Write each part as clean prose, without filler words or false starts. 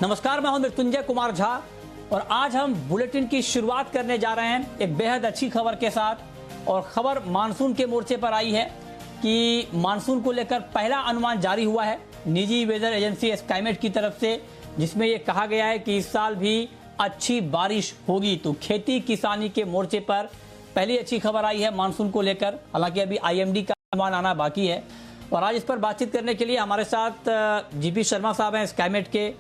नमस्कार, मैं हूं मृत्युंजय कुमार झा और आज हम बुलेटिन की शुरुआत करने जा रहे हैं एक बेहद अच्छी खबर के साथ। और खबर मानसून के मोर्चे पर आई है कि मानसून को लेकर पहला अनुमान जारी हुआ है निजी वेदर एजेंसी स्काईमेट की तरफ से, जिसमें यह कहा गया है कि इस साल भी अच्छी बारिश होगी। तो खेती किसानी के मोर्चे पर पहली अच्छी खबर आई है मानसून को लेकर। हालांकि अभी आईएमडी का अनुमान आना बाकी है। और आज इस पर बातचीत करने के लिए हमारे साथ जीपी शर्मा साहब हैं स्काईमेट के,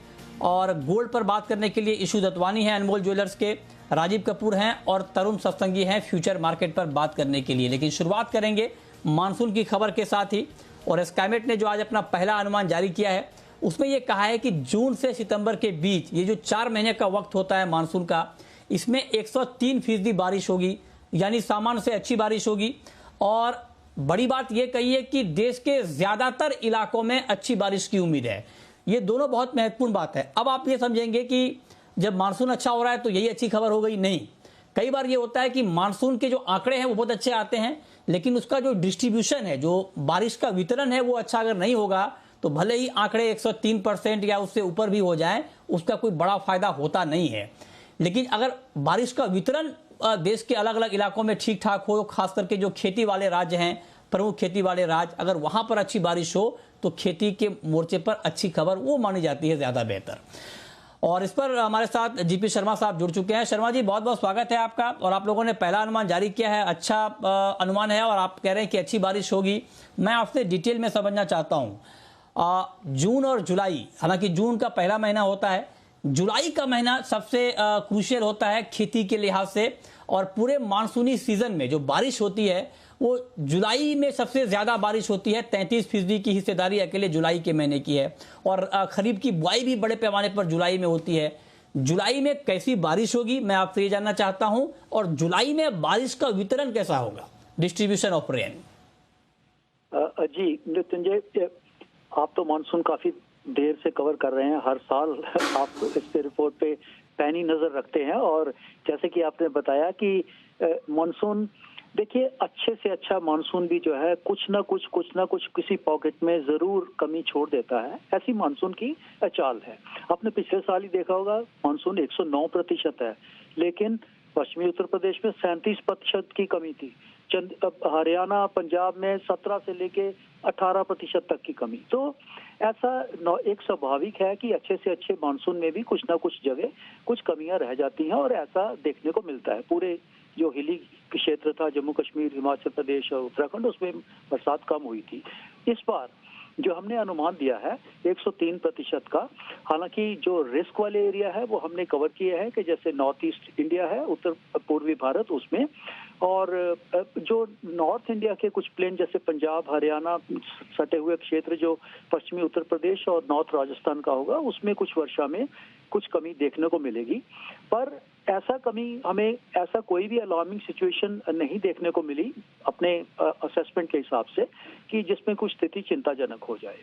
और गोल्ड पर बात करने के लिए इशू दत्वानी हैं अनमोल ज्वेलर्स के, राजीव कपूर हैं और तरुण सत्संगी हैं फ्यूचर मार्केट पर बात करने के लिए। लेकिन शुरुआत करेंगे मानसून की खबर के साथ ही। और स्काईमेट ने जो आज अपना पहला अनुमान जारी किया है उसमें यह कहा है कि जून से सितंबर के बीच ये जो 4 महीने का वक्त होता है मानसून का, इसमें 103% बारिश होगी, यानी सामान्य से अच्छी बारिश होगी। और बड़ी बात यह कही है कि देश के ज्यादातर इलाकों में अच्छी बारिश की उम्मीद है। ये दोनों बहुत महत्वपूर्ण बात है। अब आप ये समझेंगे कि जब मानसून अच्छा हो रहा है तो यही अच्छी खबर हो गई, नहीं। कई बार ये होता है कि मानसून के जो आंकड़े हैं वो बहुत अच्छे आते हैं, लेकिन उसका जो डिस्ट्रीब्यूशन है, जो बारिश का वितरण है, वो अच्छा अगर नहीं होगा तो भले ही आंकड़े 103% या उससे ऊपर भी हो जाए, उसका कोई बड़ा फायदा होता नहीं है। लेकिन अगर बारिश का वितरण देश के अलग अलग इलाकों में ठीक ठाक हो, खास करके जो खेती वाले राज्य हैं, प्रमुख खेती वाले राज्य, अगर वहां पर अच्छी बारिश हो तो खेती के मोर्चे पर अच्छी खबर वो मानी जाती है ज्यादा बेहतर। और इस पर हमारे साथ जीपी शर्मा साहब जुड़ चुके हैं। शर्मा जी, बहुत बहुत स्वागत है आपका। और आप लोगों ने पहला अनुमान जारी किया है, अच्छा अनुमान है और आप कह रहे हैं कि अच्छी बारिश होगी। मैं आपसे डिटेल में समझना चाहता हूँ जून और जुलाई, हालांकि जून का पहला महीना होता है, जुलाई का महीना सबसे क्रूशियल होता है खेती के लिहाज से। और पूरे मानसूनी सीजन में जो बारिश होती है वो जुलाई में सबसे ज्यादा बारिश होती है। 33% की हिस्सेदारी अकेले जुलाई के महीने की है। और खरीफ की बुआई भी बड़े पैमाने पर जुलाई में होती है। जुलाई में कैसी बारिश होगी मैं आपसे ये जानना चाहता हूं, और जुलाई में बारिश का वितरण कैसा होगा, डिस्ट्रीब्यूशन ऑफ रेन। जी मृत्युंजय, आप तो मानसून काफी देर से कवर कर रहे हैं, हर साल आप इस पे रिपोर्ट पे पैनी नजर रखते हैं। और जैसे कि आपने बताया कि मानसून, देखिए, अच्छे से अच्छा मानसून भी जो है कुछ ना कुछ किसी पॉकेट में जरूर कमी छोड़ देता है। ऐसी मानसून की चाल है। आपने पिछले साल ही देखा होगा मानसून 109% है, लेकिन पश्चिमी उत्तर प्रदेश में 37% की कमी थी। हरियाणा पंजाब में 17 से लेके 18% तक की कमी। तो ऐसा एक स्वाभाविक है कि अच्छे से अच्छे मानसून में भी कुछ ना कुछ जगह कुछ कमियां रह जाती हैं, और ऐसा देखने को मिलता है। पूरे जो हिली क्षेत्र था, जम्मू कश्मीर, हिमाचल प्रदेश और उत्तराखंड, उसमें बरसात कम हुई थी। इस बार जो हमने अनुमान दिया है 103% का, हालांकि जो रिस्क वाले एरिया है वो हमने कवर किए हैं कि जैसे नॉर्थ ईस्ट इंडिया है, उत्तर पूर्वी भारत, उसमें, और जो नॉर्थ इंडिया के कुछ प्लेन जैसे पंजाब, हरियाणा सटे हुए क्षेत्र जो पश्चिमी उत्तर प्रदेश और नॉर्थ राजस्थान का होगा, उसमें कुछ वर्षा में कुछ कमी देखने को मिलेगी। पर ऐसा कमी, हमें ऐसा कोई भी अलार्मिंग सिचुएशन नहीं देखने को मिली अपने असेसमेंट के हिसाब से कि जिसमें कुछ स्थिति चिंताजनक हो जाए।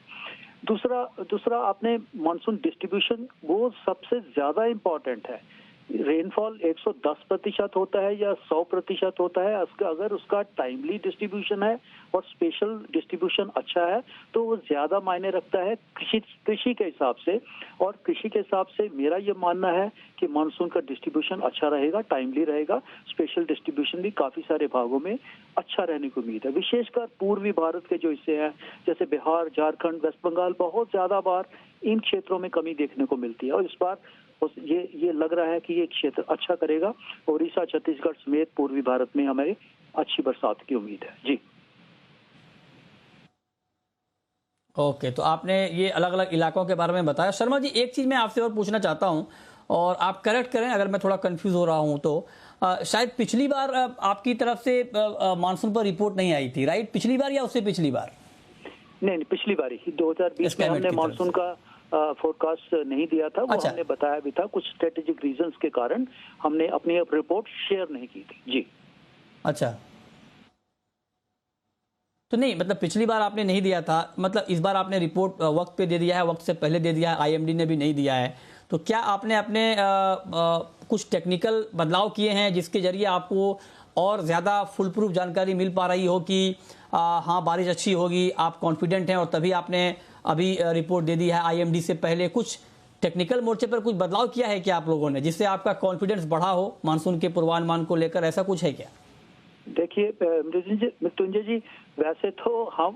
दूसरा आपने मानसून डिस्ट्रीब्यूशन, वो सबसे ज्यादा इम्पोर्टेंट है। रेनफॉल 110% होता है या 100% होता है, अगर उसका टाइमली डिस्ट्रीब्यूशन है और स्पेशल डिस्ट्रीब्यूशन अच्छा है तो वो ज्यादा मायने रखता है कृषि के हिसाब से। और कृषि के हिसाब से मेरा ये मानना है कि मानसून का डिस्ट्रीब्यूशन अच्छा रहेगा, टाइमली रहेगा। स्पेशल डिस्ट्रीब्यूशन भी काफी सारे भागों में अच्छा रहने की उम्मीद है। विशेषकर पूर्वी भारत के जो हिस्से हैं जैसे बिहार, झारखंड, वेस्ट बंगाल, बहुत ज्यादा बार इन क्षेत्रों में कमी देखने को मिलती है। और इस बार ये लग रहा है कि ये क्षेत्र अच्छा करेगा। उड़ीसा, छत्तीसगढ़ समेत पूर्वी भारत में हमें अच्छी बरसात की उम्मीद है। जी ओके, तो आपने ये अलग अलग इलाकों के बारे में बताया। शर्मा जी, एक चीज मैं आपसे और पूछना चाहता हूं, और आप करेक्ट करें अगर मैं थोड़ा कंफ्यूज हो रहा हूं तो। शायद पिछली बार आपकी तरफ से मानसून पर रिपोर्ट नहीं आई थी, राइट? पिछली बार या उससे पिछली बार? नहीं, पिछली बार ही 2020 में हमने मानसून का फोरकास्ट नहीं दिया था। वो हमने बताया भी था, कुछ स्ट्रेटेजिक रीजंस के कारण हमने अपनी रिपोर्ट शेयर नहीं की थी। जी अच्छा, तो नहीं, मतलब पिछली बार आपने नहीं दिया था, मतलब इस बार आपने रिपोर्ट वक्त पे दे दिया है, वक्त से पहले दे दिया है, आईएमडी ने भी नहीं दिया है। तो क्या आपने अपने कुछ टेक्निकल बदलाव किए हैं जिसके जरिए आपको और ज़्यादा फुल प्रूफ जानकारी मिल पा रही हो कि हाँ बारिश अच्छी होगी, आप कॉन्फिडेंट हैं, और तभी आपने अभी रिपोर्ट दे दी है आईएमडी से पहले? कुछ टेक्निकल मोर्चे पर कुछ बदलाव किया है क्या आप लोगों ने, जिससे आपका कॉन्फिडेंस बढ़ा हो मानसून के पूर्वानुमान को लेकर, ऐसा कुछ है क्या? देखिए मृत्युंजय जी, वैसे तो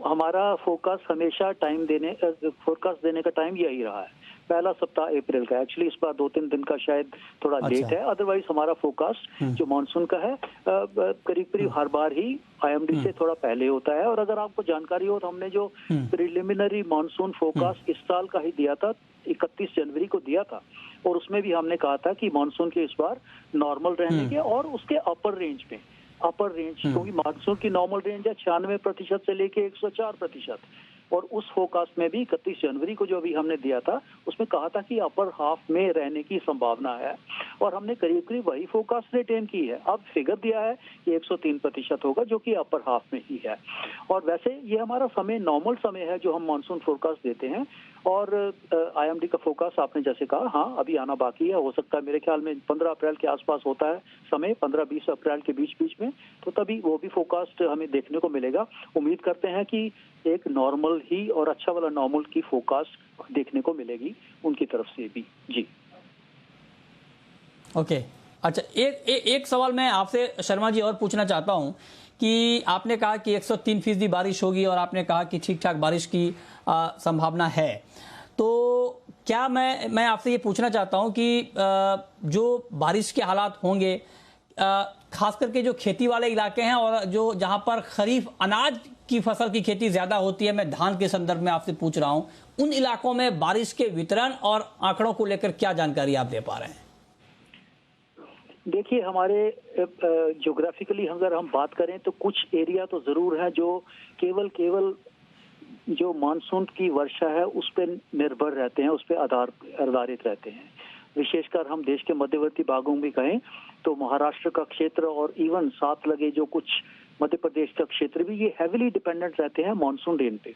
हमारा फोकस हमेशा फोरकास्ट देने का टाइम यही रहा है, पहला सप्ताह अप्रैल का। एक्चुअली इस बार 2-3 दिन का शायद थोड़ा लेट है, अदरवाइज हमारा फोरकास्ट जो मानसून का है करीब हर बार ही आईएमडी से थोड़ा पहले होता है। और अगर आपको जानकारी हो तो हमने जो प्रिलिमिनरी मानसून फोरकास्ट इस साल का ही दिया था, 31 जनवरी को दिया था, और उसमें भी हमने कहा था कि मानसून के इस बार नॉर्मल रहने के और उसके अपर रेंज क्योंकि मानसून की नॉर्मल रेंज है 96% से लेके 104%, और उस फोरकास्ट में भी 31 जनवरी को जो अभी हमने दिया था उसमें कहा था कि अपर हाफ में रहने की संभावना है, और हमने करीब वही फोरकास्ट रिटेन की है। अब फिगर दिया है कि 103% होगा, जो कि अपर हाफ में ही है। और वैसे ये हमारा समय नॉर्मल समय है जो हम मानसून फोरकास्ट देते हैं। और आईएमडी का फोरकास्ट आपने जैसे कहा, हाँ अभी आना बाकी है, हो सकता है मेरे ख्याल में 15 अप्रैल के आसपास होता है समय, 15-20 अप्रैल के बीच में, तो तभी वो भी फोरकास्ट हमें देखने को मिलेगा। उम्मीद करते हैं कि एक नॉर्मल ही और अच्छा वाला नॉर्मल की फोरकास्ट देखने को मिलेगी उनकी तरफ से भी। जी ओके अच्छा, एक सवाल मैं आपसे शर्मा जी और पूछना चाहता हूं कि आपने कहा कि 103% बारिश होगी और आपने कहा कि ठीक ठाक बारिश की संभावना है, तो क्या मैं आपसे ये पूछना चाहता हूं कि जो बारिश के हालात होंगे, खास करके जो खेती वाले इलाके हैं और जो जहां पर खरीफ अनाज की फसल की खेती ज्यादा होती है, मैं धान के संदर्भ में आपसे पूछ रहा हूं, उन इलाकों में बारिश के वितरण और आंकड़ों को लेकर क्या जानकारी आप दे पा रहे हैं? देखिए, हमारे ज्योग्राफिकली अगर हम बात करें तो कुछ एरिया तो जरूर है जो केवल जो मानसून की वर्षा है उस पर निर्भर रहते हैं, उस पर आधारित रहते हैं। विशेषकर हम देश के मध्यवर्ती भागों में कहें तो महाराष्ट्र का क्षेत्र और इवन साथ लगे जो कुछ मध्य प्रदेश का क्षेत्र भी, ये हैविली डिपेंडेंट रहते हैं मानसून रेन पे।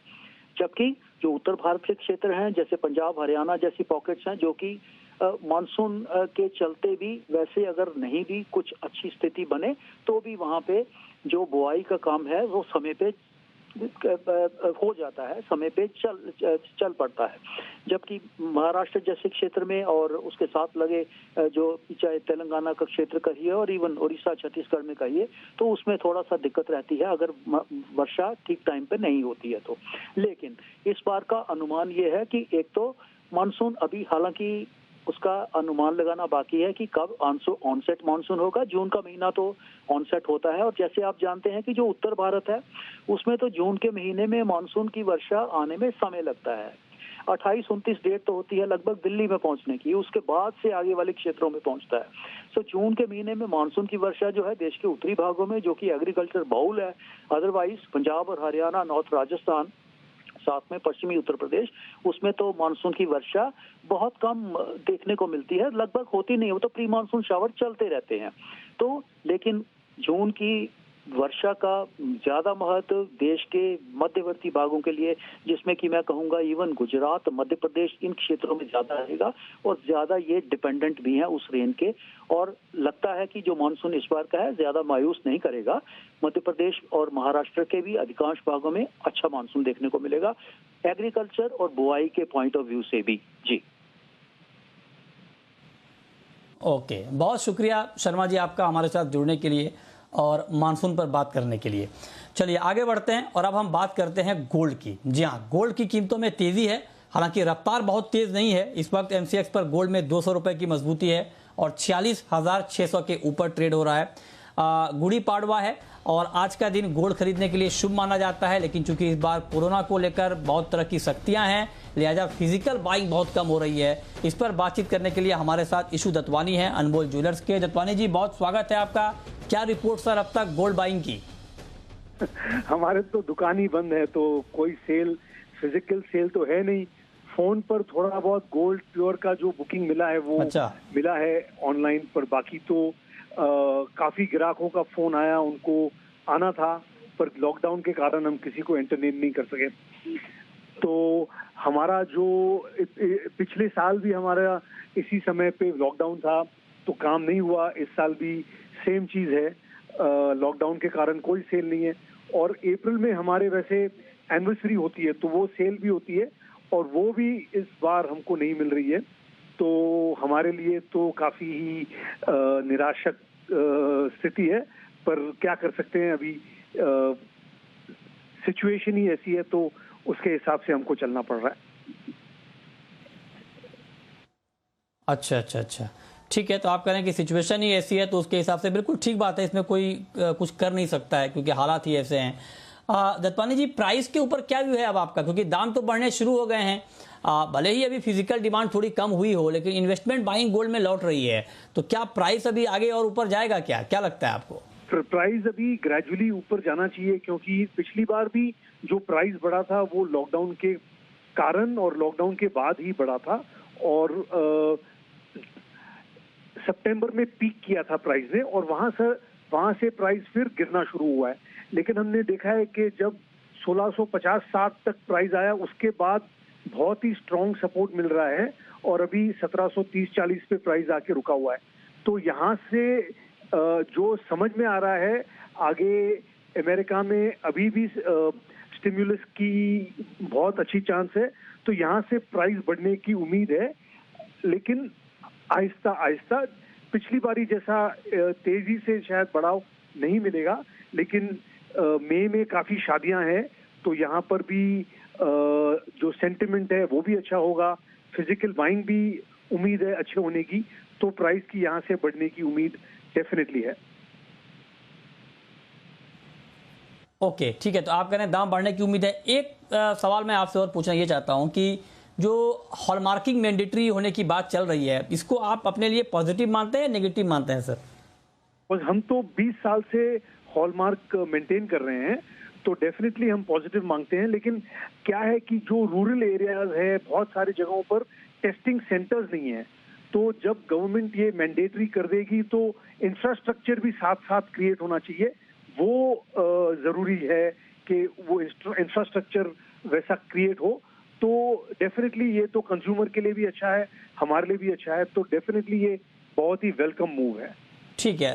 जबकि जो उत्तर भारत के क्षेत्र हैं जैसे पंजाब, हरियाणा जैसी पॉकेट्स हैं जो कि मानसून के चलते भी वैसे अगर नहीं भी कुछ अच्छी स्थिति बने तो भी वहां पे जो बुआई का काम है वो समय पे हो जाता है, समय पे चल पड़ता है। जबकि महाराष्ट्र जैसे क्षेत्र में और उसके साथ लगे जो चाहे तेलंगाना का क्षेत्र कहिए और इवन उड़ीसा छत्तीसगढ़ में कहिए, तो उसमें थोड़ा सा दिक्कत रहती है अगर वर्षा ठीक टाइम पे नहीं होती है तो। लेकिन इस बार का अनुमान ये है कि एक तो मानसून अभी हालांकि उसका अनुमान लगाना बाकी है कि कब ऑनसेट मानसून होगा। जून का महीना तो ऑनसेट होता है, और जैसे आप जानते हैं कि जो उत्तर भारत है उसमें तो जून के महीने में मानसून की वर्षा आने में समय लगता है। 28-29 डेट तो होती है लगभग दिल्ली में पहुंचने की, उसके बाद से आगे वाले क्षेत्रों में पहुंचता है। सो जून के महीने में मानसून की वर्षा जो है देश के उत्तरी भागों में, जो कि एग्रीकल्चर बहुल है, अदरवाइज पंजाब और हरियाणा, नॉर्थ राजस्थान, साथ में पश्चिमी उत्तर प्रदेश, उसमें तो मानसून की वर्षा बहुत कम देखने को मिलती है, लगभग होती नहीं, वो तो प्री मानसून शावर चलते रहते हैं। तो लेकिन जून की वर्षा का ज्यादा महत्व देश के मध्यवर्ती भागों के लिए, जिसमें कि मैं कहूंगा इवन गुजरात, मध्य प्रदेश, इन क्षेत्रों में ज्यादा रहेगा, और ज्यादा ये डिपेंडेंट भी है उस रेन के। और लगता है कि जो मानसून इस बार का है ज्यादा मायूस नहीं करेगा। मध्य प्रदेश और महाराष्ट्र के भी अधिकांश भागों में अच्छा मानसून देखने को मिलेगा, एग्रीकल्चर और बुआई के पॉइंट ऑफ व्यू से भी। जी ओके, बहुत शुक्रिया शर्मा जी आपका हमारे साथ जुड़ने के लिए और मानसून पर बात करने के लिए। चलिए आगे बढ़ते हैं और अब हम बात करते हैं गोल्ड की। जी हाँ, गोल्ड की कीमतों में तेजी है, हालांकि रफ्तार बहुत तेज नहीं है। इस वक्त एमसीएक्स पर गोल्ड में 200 रुपए की मजबूती है और 46,600 के ऊपर ट्रेड हो रहा है। गुड़ी पाड़वा है और आज का दिन गोल्ड खरीदने के लिए शुभ माना जाता है, लेकिन चूंकि इस बार कोरोना को लेकर बहुत तरह की सख्तियां हैं, लिहाजा फिजिकल बाइंग बहुत कम हो रही है। इस पर बातचीत करने के लिए हमारे साथ इशू दत्वानी हैं, अनमोल ज्वेलर्स के। दत्वानी जी, बहुत स्वागत है आपका। क्या रिपोर्ट सर अब तक गोल्ड बाइंग की? हमारे तो दुकान ही बंद है, तो कोई सेल, फिजिकल सेल तो है नहीं। फोन पर थोड़ा बहुत गोल्ड प्योर का जो बुकिंग मिला है वो मिला है ऑनलाइन पर। बाकी तो काफी ग्राहकों का फोन आया, उनको आना था, पर लॉकडाउन के कारण हम किसी को एंटरटेन नहीं कर सके। तो हमारा जो पिछले साल भी हमारा इसी समय पे लॉकडाउन था तो काम नहीं हुआ। इस साल भी सेम चीज है, लॉकडाउन के कारण कोई सेल नहीं है। और अप्रैल में हमारे वैसे एनिवर्सरी होती है तो वो सेल भी होती है, और वो भी इस बार हमको नहीं मिल रही है। तो हमारे लिए तो काफी ही निराशक स्थिति है, पर क्या कर सकते हैं, अभी सिचुएशन ही ऐसी है तो उसके हिसाब से हमको चलना पड़ रहा है। अच्छा, ठीक है। तो आप कह रहे हैं कि सिचुएशन ही ऐसी है तो उसके हिसाब से बिल्कुल ठीक बात है, इसमें कोई कुछ कर नहीं सकता है क्योंकि हालात ही ऐसे हैं। दत्वानी जी, प्राइस के ऊपर क्या व्यू है अब आपका, क्योंकि दाम तो बढ़ने शुरू हो गए हैं, भले ही अभी फिजिकल डिमांड थोड़ी कम हुई हो लेकिन इन्वेस्टमेंट बाइंग गोल्ड में लौट रही है, तो क्या प्राइस अभी आगे और ऊपर जाएगा, क्या लगता है आपको? प्राइस अभी ग्रेजुअली ऊपर जाना चाहिए, क्योंकि पिछली बार भी जो प्राइस बढ़ा था वो लॉकडाउन के कारण और लॉकडाउन के बाद ही बढ़ा था, और सितंबर में पीक किया था प्राइस ने, और वहां से प्राइस फिर गिरना शुरू हुआ है। लेकिन हमने देखा है कि जब 1650-60 तक प्राइस आया उसके बाद बहुत ही स्ट्रॉन्ग सपोर्ट मिल रहा है, और अभी 1730-40 पे प्राइस आके रुका हुआ है। तो यहाँ से जो समझ में आ रहा है, आगे अमेरिका में अभी भी स्टिमुलस की बहुत अच्छी चांस है, तो यहाँ से प्राइस बढ़ने की उम्मीद है, लेकिन आहिस्ता आहिस्ता। पिछली बारी जैसा तेजी से शायद बढ़ाव नहीं मिलेगा, लेकिन मई में काफी शादियां हैं तो यहाँ पर भी जो सेंटिमेंट है वो भी अच्छा होगा, फिजिकल बाइंग भी उम्मीद है अच्छे होने की, तो प्राइस की यहाँ से बढ़ने की उम्मीद डेफिनेटली है। ओके, ठीक है। तो आप कह रहे हैं दाम बढ़ने की उम्मीद है। एक सवाल मैं आपसे और पूछना ये चाहता हूं कि जो हॉलमार्किंग मैंडेटरी होने की बात चल रही है, इसको आप अपने लिए पॉजिटिव मानते हैं, नेगेटिव मानते हैं सर? हम तो 20 साल से हॉलमार्क मेंटेन कर रहे हैं, तो डेफिनेटली हम पॉजिटिव मांगते हैं। लेकिन क्या है कि जो रूरल एरियाज है, बहुत सारी जगहों पर टेस्टिंग सेंटर्स नहीं है, तो जब गवर्नमेंट ये मैंडेटरी कर देगी तो इंफ्रास्ट्रक्चर भी साथ साथ क्रिएट होना चाहिए। वो जरूरी है कि वो इंफ्रास्ट्रक्चर वैसा क्रिएट हो, तो डेफिनेटली ये तो कंज्यूमर के लिए भी अच्छा है, हमारे लिए भी अच्छा है, तो डेफिनेटली ये बहुत ही वेलकम मूव है। ठीक है,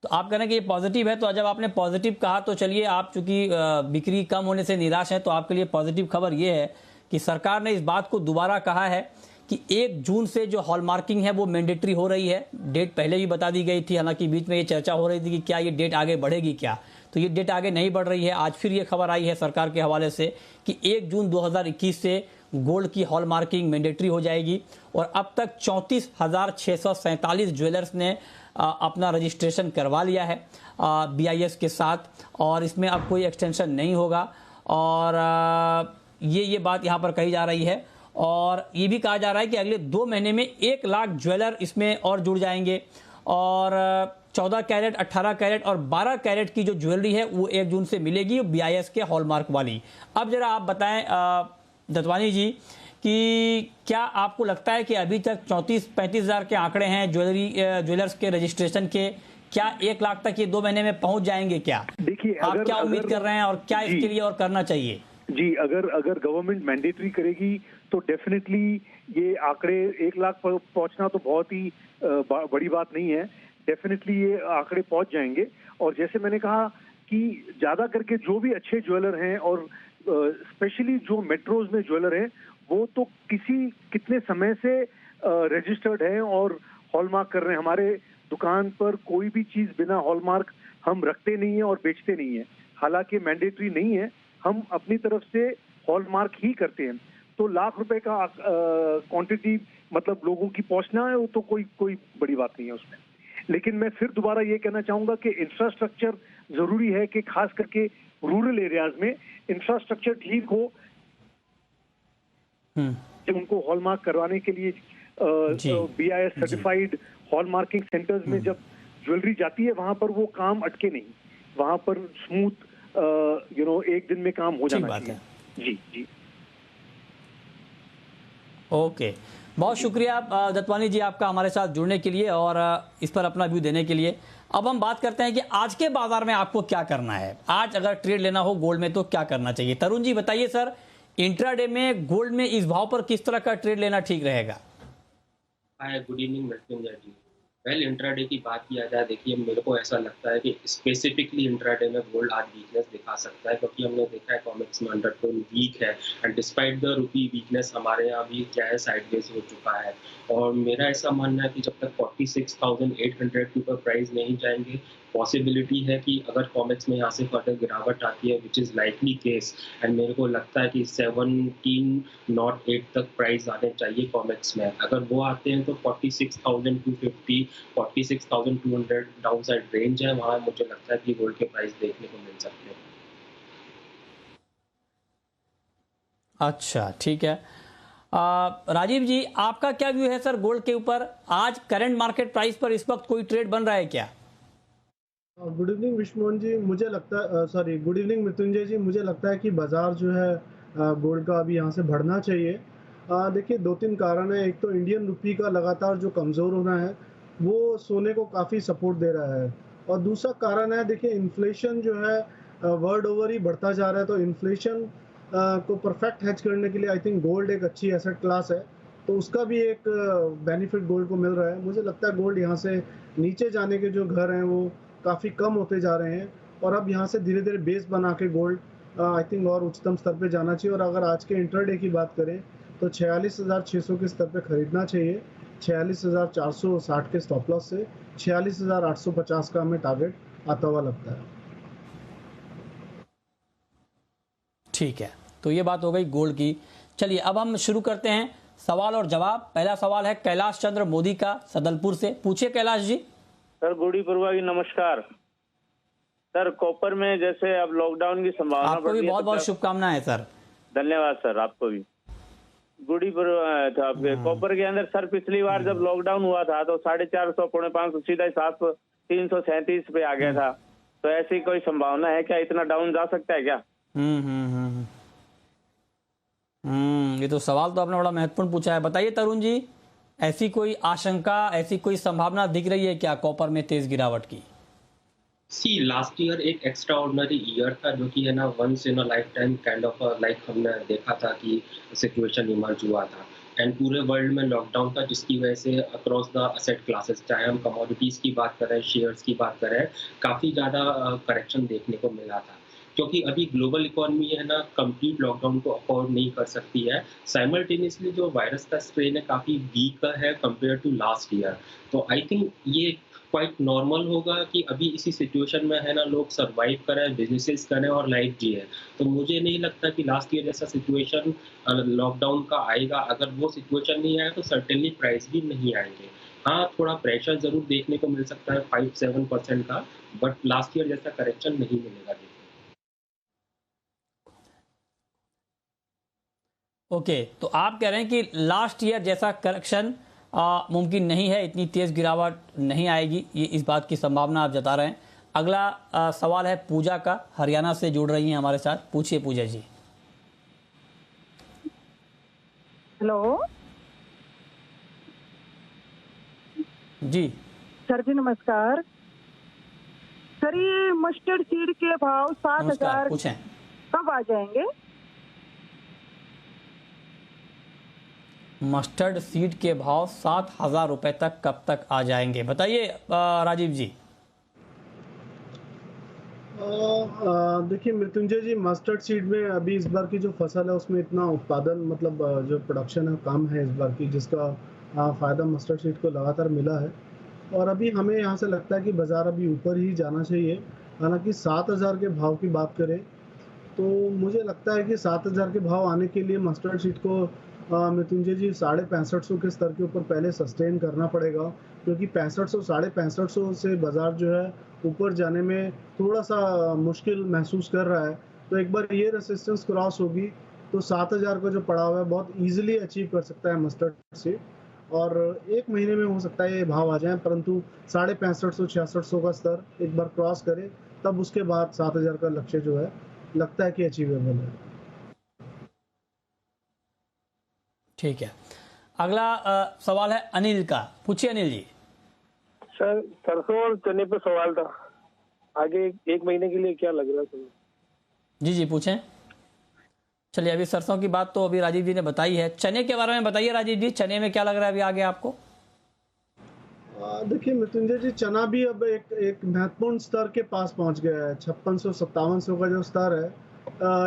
तो आप कह रहे हैं कि ये पॉजिटिव है, तो जब आपने पॉजिटिव कहा तो चलिए, आप चूंकि बिक्री कम होने से निराश हैं, तो आपके लिए पॉजिटिव खबर ये है कि सरकार ने इस बात को दोबारा कहा है कि 1 जून से जो हॉलमार्किंग है वो मैंडेटरी हो रही है। डेट पहले भी बता दी गई थी, हालांकि बीच में ये चर्चा हो रही थी कि क्या ये डेट आगे बढ़ेगी क्या, तो ये डेट आगे नहीं बढ़ रही है। आज फिर ये खबर आई है सरकार के हवाले से कि 1 जून 2021 से गोल्ड की हॉलमार्किंग मैंडेटरी हो जाएगी, और अब तक 34,647 ज्वेलर्स ने अपना रजिस्ट्रेशन करवा लिया है BIS के साथ, और इसमें अब कोई एक्सटेंशन नहीं होगा। और ये बात यहाँ पर कही जा रही है, और ये भी कहा जा रहा है कि अगले 2 महीने में 1 लाख ज्वेलर इसमें और जुड़ जाएंगे, और 14 कैरेट, 18 कैरेट और 12 कैरेट की जो ज्वेलरी है वो 1 जून से मिलेगी BIS के हॉलमार्क वाली। अब जरा आप बताएं दत्वानी जी कि क्या आपको लगता है कि अभी तक 34-35 हज़ार के आंकड़े हैं ज्वेलर्स के रजिस्ट्रेशन के, क्या 1 लाख तक ये 2 महीने में पहुंच जाएंगे क्या? देखिए, आप क्या उम्मीद कर रहे हैं और क्या इसके लिए और करना चाहिए? जी, अगर गवर्नमेंट मैंडेटरी करेगी तो डेफिनेटली ये आंकड़े 1 लाख पर पहुंचना तो बहुत ही बड़ी बात नहीं है। डेफिनेटली ये आंकड़े पहुंच जाएंगे, और जैसे मैंने कहा कि ज्यादा करके जो भी अच्छे ज्वेलर हैं, और स्पेशली जो मेट्रोज में ज्वेलर हैं, वो तो कितने समय से रजिस्टर्ड हैं और हॉलमार्क कर रहे हैं। हमारे दुकान पर कोई भी चीज बिना हॉलमार्क हम रखते नहीं है और बेचते नहीं है, हालांकि मैंडेटरी नहीं है, हम अपनी तरफ से हॉलमार्क ही करते हैं। तो लाख रुपए का क्वांटिटी मतलब लोगों की पहुंचना है, वो तो कोई बड़ी बात नहीं है उसमें। लेकिन मैं फिर दोबारा ये कहना चाहूंगा कि इंफ्रास्ट्रक्चर जरूरी है, कि खास करके रूरल एरियाज में इंफ्रास्ट्रक्चर ठीक हो, जब उनको हॉलमार्क करवाने के लिए BIS सर्टिफाइड हॉलमार्किंग सेंटर्स में जब ज्वेलरी जाती है, वहां पर वो काम अटके नहीं, वहां पर स्मूथ 1 दिन में काम हो जाना चाहिए। जी ओके, बहुत शुक्रिया दत्वानी जी आपका हमारे साथ जुड़ने के लिए और इस पर अपना व्यू देने के लिए। अब हम बात करते हैं कि आज के बाजार में आपको क्या करना है, आज अगर ट्रेड लेना हो गोल्ड में तो क्या करना चाहिए। तरुण जी बताइए सर, इंट्राडे में गोल्ड में इस भाव पर किस तरह का ट्रेड लेना ठीक रहेगा? गुड इवनिंग मृत्युंजय जी। वेल इंट्राडे की बात किया जाए, देखिए मेरे को ऐसा लगता है कि स्पेसिफिकली इंट्राडे में गोल्ड आज वीकनेस दिखा सकता है, क्योंकि हमने देखा है कॉमिक्स में अंडरटोन वीक है and despite the rupee weakness हमारे यहाँ भी क्या है साइडवेज हो चुका है। और मेरा ऐसा मानना है कि जब तक 46,800 के ऊपर प्राइस नहीं जाएंगे, पॉसिबिलिटी है कि अगर कॉमिक्स में यहाँ से फर्दर गिरावट आती है, which is likely case, and मेरे को लगता है कि 17.8 तक प्राइस आने चाहिए कॉमिक्स में। अगर वो आते हैं तो 46,250 46,200 डाउन साइड रेंज है, वहाँ मुझे लगता है कि गोल्ड के प्राइस देखने को मिल सकते हैं। अच्छा, ठीक है। राजीव जी, आपका क्या व्यू है सर गोल्ड के ऊपर? आज करंट मार्केट प्राइस पर इस वक्त कोई ट्रेड बन रहा है क्या? गुड इवनिंग विश्वमोहन जी, मुझे लगता है सॉरी गुड इवनिंग मृत्युंजय जी, मुझे लगता है कि बाज़ार जो है गोल्ड का अभी यहाँ से बढ़ना चाहिए। देखिए, दो तीन कारण है। एक तो इंडियन रुपी का लगातार जो कमज़ोर होना है वो सोने को काफ़ी सपोर्ट दे रहा है, और दूसरा कारण है, देखिए इन्फ्लेशन जो है वर्ल्ड ओवर ही बढ़ता जा रहा है, तो इन्फ्लेशन को परफेक्ट हैच करने के लिए आई थिंक गोल्ड एक अच्छी एसेट क्लास है, तो उसका भी एक बेनिफिट गोल्ड को मिल रहा है। मुझे लगता है गोल्ड यहाँ से नीचे जाने के जो घर हैं वो काफ़ी कम होते जा रहे हैं, और अब यहाँ से धीरे धीरे बेस बना के गोल्ड आई थिंक और उच्चतम स्तर पे जाना चाहिए। और अगर आज के इंटरडे की बात करें तो 46,600 के स्तर पे खरीदना चाहिए। 46,460 के स्टॉप लॉस से 46,850 का हमें टारगेट आता हुआ लगता है। ठीक है, तो ये बात हो गई गोल्ड की। चलिए अब हम शुरू करते हैं सवाल और जवाब। पहला सवाल है कैलाश चंद्र मोदी का सदलपुर से। पूछिए कैलाश जी। सर गुड़ी पूर्वा की नमस्कार। सर कॉपर में जैसे अब लॉकडाउन की संभावना आपको भी बहुत बहुत शुभकामनाएं सर। धन्यवाद सर, आपको भी। गुड़ी पूर्वा कॉपर के अंदर सर पिछली बार जब लॉकडाउन हुआ था तो 450 -500 सीधा 700 337 पे आ गया था, तो ऐसी कोई संभावना है क्या? इतना डाउन जा सकता है क्या? ये तो सवाल तो आपने बड़ा महत्वपूर्ण पूछा है। बताइए तरुण जी, ऐसी कोई आशंका, ऐसी कोई संभावना दिख रही है क्या कॉपर में तेज गिरावट की? सी लास्ट ईयर एक एक्स्ट्रा ऑर्डिनरी ईयर था, जो कि है ना once in a lifetime kind of like हमने देखा था कि सिचुएशन इमर्ज हुआ था, एंड पूरे वर्ल्ड में लॉकडाउन था, जिसकी वजह से अक्रॉस द असेट क्लासेस, चाहे हम कमोडिटीज की बात करें, शेयर्स की बात करें, काफ़ी ज़्यादा करेक्शन देखने को मिला था। क्योंकि अभी ग्लोबल इकोनॉमी है ना कंप्लीट लॉकडाउन को अफोर्ड नहीं कर सकती है। साइमल्टेनियसली जो वायरस का स्ट्रेन है काफ़ी वीक है कंपेयर टू लास्ट ईयर, तो आई थिंक ये क्वाइट नॉर्मल होगा कि अभी इसी सिचुएशन में है ना लोग सरवाइव करें, बिजनेसेस करें और लाइफ जिए। तो मुझे नहीं लगता कि लास्ट ईयर जैसा सिचुएशन लॉकडाउन का आएगा। अगर वो सिचुएशन नहीं आया तो सर्टेनली प्राइस भी नहीं आएंगे। हाँ, थोड़ा प्रेशर जरूर देखने को मिल सकता है 5-7% का, बट लास्ट ईयर जैसा करेक्शन नहीं मिलेगा। ओके, तो आप कह रहे हैं कि लास्ट ईयर जैसा करेक्शन मुमकिन नहीं है, इतनी तेज गिरावट नहीं आएगी, ये इस बात की संभावना आप जता रहे हैं। अगला सवाल है पूजा का, हरियाणा से जुड़ रही हैं हमारे साथ। पूछिए पूजा जी। हेलो जी सर जी, नमस्कार सर। ये मस्टर्ड सीड के भाव 7,000 पूछें कब आ जाएंगे? मस्टर्ड सीड के भाव 7,000 रुपए तक कब तक आ जाएंगे? बताइए राजीव जी। देखिए मृत्युंजय जी, मस्टर्ड सीड में अभी इस बार की जो फसल है उसमें इतना उत्पादन मतलब जो प्रोडक्शन है कम है इस बार की, जिसका फ़ायदा मस्टर्ड सीड को लगातार मिला है। और अभी हमें यहाँ से लगता है कि बाज़ार अभी ऊपर ही जाना चाहिए। हालांकि 7,000 के भाव की बात करें तो मुझे लगता है कि 7,000 के भाव आने के लिए मस्टर्ड सीड को मृत्युंजय जी 6550 के स्तर के ऊपर पहले सस्टेन करना पड़ेगा, क्योंकि 6500 6550 से बाज़ार जो है ऊपर जाने में थोड़ा सा मुश्किल महसूस कर रहा है। तो एक बार ये रेसिस्टेंस क्रॉस होगी तो 7,000 का जो पड़ाव है बहुत इजीली अचीव कर सकता है मस्टर्ड सीड, और एक महीने में हो सकता है ये भाव आ जाए, परंतु 6550 6600 का स्तर एक बार क्रॉस करे तब उसके बाद 7,000 का लक्ष्य जो है लगता है कि अचीवेबल है। ठीक है, अगला सवाल है अनिल का। पूछिए अनिल जी। सर सरसों और चने पे सवाल था, आगे एक महीने के लिए क्या लग रहा है? जी जी पूछें। चलिए, अभी सरसों की बात तो अभी राजीव जी ने बताई है, चने के बारे में बताइए राजीव जी, चने में क्या लग रहा है अभी आगे आपको? देखिए मृत्युंजय जी, चना भी अब एक महत्वपूर्ण स्तर के पास पहुंच गया है। 5600-5700 का जो स्तर है,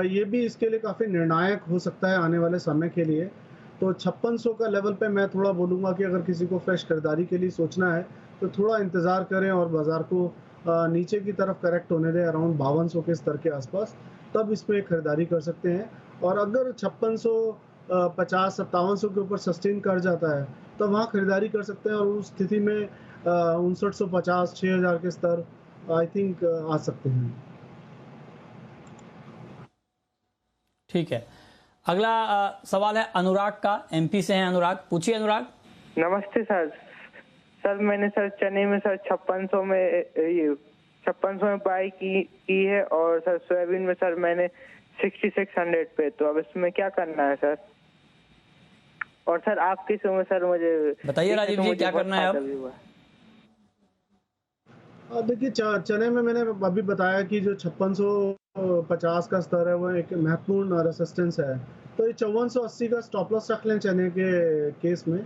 ये भी इसके लिए काफ़ी निर्णायक हो सकता है आने वाले समय के लिए। तो 5600 का लेवल पे मैं थोड़ा बोलूँगा कि अगर किसी को फ्रेश खरीदारी के लिए सोचना है तो थोड़ा इंतज़ार करें और बाज़ार को नीचे की तरफ करेक्ट होने दें अराउंड 5200 के स्तर के आसपास, तब इसमें खरीदारी कर सकते हैं। और अगर 5650-5700 के ऊपर सस्टेन कर जाता है तो वहाँ खरीदारी कर सकते हैं और उस स्थिति में 5950-6000 के स्तर आई थिंक आ सकते हैं। ठीक है, अगला सवाल है अनुराग का, एमपी से हैं अनुराग। पूछिए अनुराग। नमस्ते सर। सर मैंने सर चने में सर 5600 में बाई की है और सर सोयाबीन में सर मैंने 6600 पे, तो अब इसमें क्या करना है सर? और सर आपकी समय सर मुझे बताइए राजीव जी, क्या करना है अब? देखिए चने में मैंने अभी बताया कि जो 5650 का स्तर है वो एक महत्वपूर्ण रेसिस्टेंस है, तो ये 5480 का स्टॉप लॉस रख लें चने के केस में।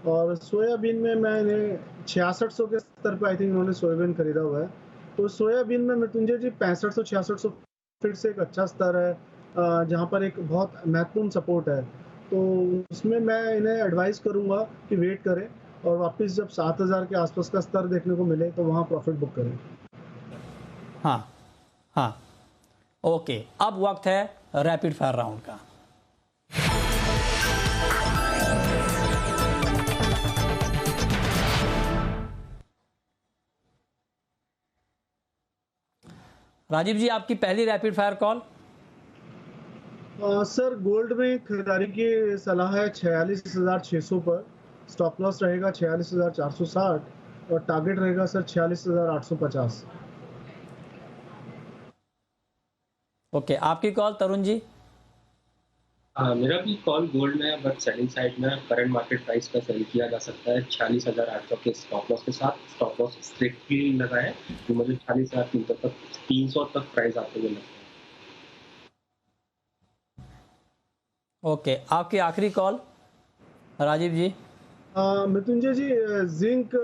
और सोयाबीन में मैंने 6600 के स्तर पर आई थिंक उन्होंने सोयाबीन खरीदा हुआ है, तो सोयाबीन में मृत्युंजय जी 6500-6600 फिर से एक अच्छा स्तर है जहाँ पर एक बहुत महत्वपूर्ण सपोर्ट है। तो उसमें मैं इन्हें एडवाइस करूंगा कि वेट करें और वापस जब 7000 के आसपास का स्तर देखने को मिले तो वहां प्रॉफिट बुक करें। हाँ ओके, अब वक्त है रैपिड फायर राउंड का। राजीव जी, आपकी पहली rapid fire call. Sir gold में खरीदारी की सलाह है 46,600 पर, स्टॉप लॉस रहेगा 46,460 और टारगेट रहेगा सर 46,850। ओके, आपकी कॉल तरुण जी। मेरा भी कॉल गोल्ड में है, बट सेलिंग साइड में करंट मार्केट प्राइस का सेल किया जा सकता है 46,800 के स्टॉप लॉस के साथ। स्टॉप लॉस स्ट्रिक्टली लगा है तो मुझे 46,300 तक प्राइस आते हुए लगता है। ओके, आपकी आखिरी कॉल राजीव जी। मृत्युंजय जी, जिंक,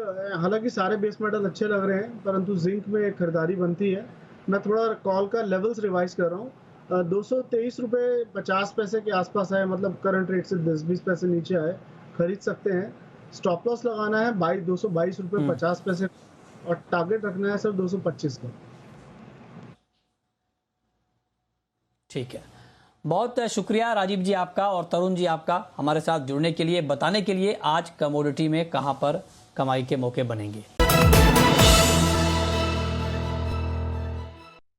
हालांकि सारे बेस मेटल अच्छे लग रहे हैं परंतु जिंक में खरीदारी बनती है। मैं थोड़ा कॉल का लेवल्स रिवाइज कर रहा हूँ। 223 रुपये 50 पैसे के आसपास है, मतलब करंट रेट से 10-20 पैसे नीचे आए, खरीद सकते हैं। स्टॉप लॉस लगाना है 222 रुपये 50 पैसे और टारगेट रखना है सर 225 का। ठीक है, बहुत शुक्रिया राजीव जी आपका और तरुण जी आपका हमारे साथ जुड़ने के लिए, बताने के लिए आज कमोडिटी में कहां पर कमाई के मौके बनेंगे।